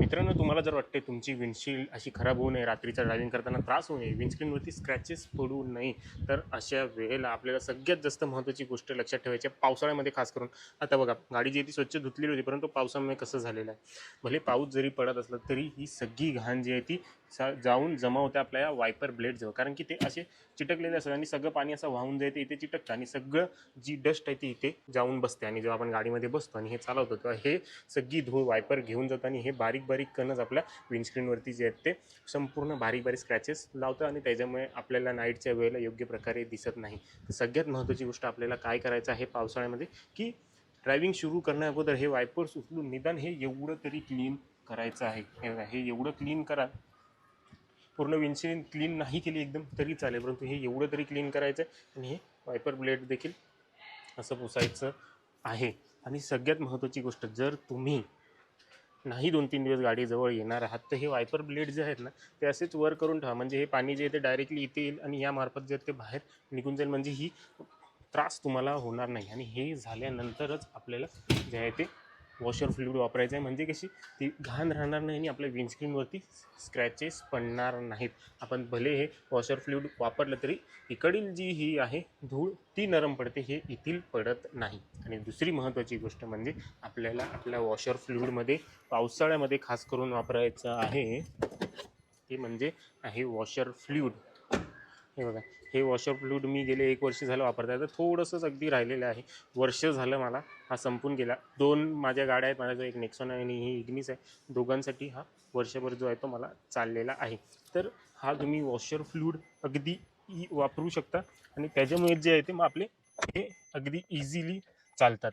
मित्रांनो, तुम्हाला जर वाटते तुमची विंडशील्ड अशी खराब होऊ नये, रात्रीचा ड्रायव्हिंग करताना त्रास होऊ नये, विंडस्क्रीनवरती स्क्रॅचेस पडू नये, तर अशा वेळेला आपल्याला सगळ्यात जास्त महत्त्वाची गोष्ट लक्षात ठेवायची आहे पावसाळ्यामध्ये खास करून. आता बघा, गाडी जी आहे ती स्वच्छ धुतलेली होती, परंतु पावसामुळे कसं झालेलं आहे, भले पाऊस जरी पडत असला तरी ही सगळी घाण जी आहे ती जाऊन जमा होते आपल्या या वायपर ब्लेडजवळ. कारण की ते असे चिटकलेले असतात आणि सगळं पाणी असं वाहून जाते, इथे चिटकतं आणि सगळं जी डस्ट आहे ती इथे जाऊन बसते. आणि जेव्हा आपण गाडीमध्ये बसतो आणि हे चालवतो तेव्हा हे सगळी धूळ वायपर घेऊन जातं आणि हे बारीक बारीक कणच आपल्या विंडस्क्रीनवरती जे आहेत ते संपूर्ण बारीक बारीक स्क्रॅचेस लावतं आणि त्याच्यामुळे आपल्याला नाईटच्या वेळेला योग्य प्रकारे दिसत नाही. तर सगळ्यात महत्त्वाची गोष्ट आपल्याला काय करायचं आहे पावसाळ्यामध्ये, की ड्रायव्हिंग सुरू करण्या अगोदर हे वायपर्स उचलून निदान हे एवढं तरी क्लीन करायचं आहे. हे एवढं क्लीन करा. पूर्ण विंडशील्ड क्लीन नाही केली एकदम तरी चालेल, परंतु हे एवढं तरी क्लीन करायचं आहे आणि हे वायपर ब्लेड देखील असं पुसायचं आहे. आणि सगळ्यात महत्त्वाची गोष्ट, जर तुम्ही नाही 2-3 दिवस गाडीजवळ येणार आहात तर हे वायपर ब्लेड जे आहेत ना ते असेच वर करून ठेवा. म्हणजे हे पाणी जे आहे ते डायरेक्टली इथे येईल आणि यामार्फत जे ते बाहेर निघून जाईल. म्हणजे ही त्रास तुम्हाला होणार नाही. आणि हे झाल्यानंतरच आपल्याला जे आहे ते वॉशर फ्लुइड वापरायचं आहे. म्हणजे कशी ती घाण राहणार नाही आणि आपल्या विंडस्क्रीनवरती स्क्रॅचेस पडणार नाहीत. आपण भले हे वॉशर फ्लुइड वापरलं तरी इकडील जी ही आहे धूळ ती नरम पडते, हे इथील पडत नाही. आणि दुसरी महत्त्वाची गोष्ट म्हणजे आपल्याला आपल्या वॉशर फ्लुइडमध्ये पावसाळ्यामध्ये खास करून वापरायचं आहे ते म्हणजे आहे वॉशर फ्लुइड. हे बघा, हे वॉशर फ्लुइड मी गेले 1 वर्ष झालं वापरत आहे. तर थोडंसंच अगदी राहिलेलं आहे. वर्ष झालं मला हा संपून गेला. 2 माझ्या गाड्या आहेत, माझ्या एक नेक्सॉन आहे आणि ही इग्निस आहे. दोघांसाठी हा वर्षभर जो आहे तो मला चाललेला आहे. तर हा तुम्ही वॉशर फ्लुइड अगदी वापरू शकता आणि त्याच्यामुळे जे आहे ते मग आपले हे अगदी इझिली चालतात.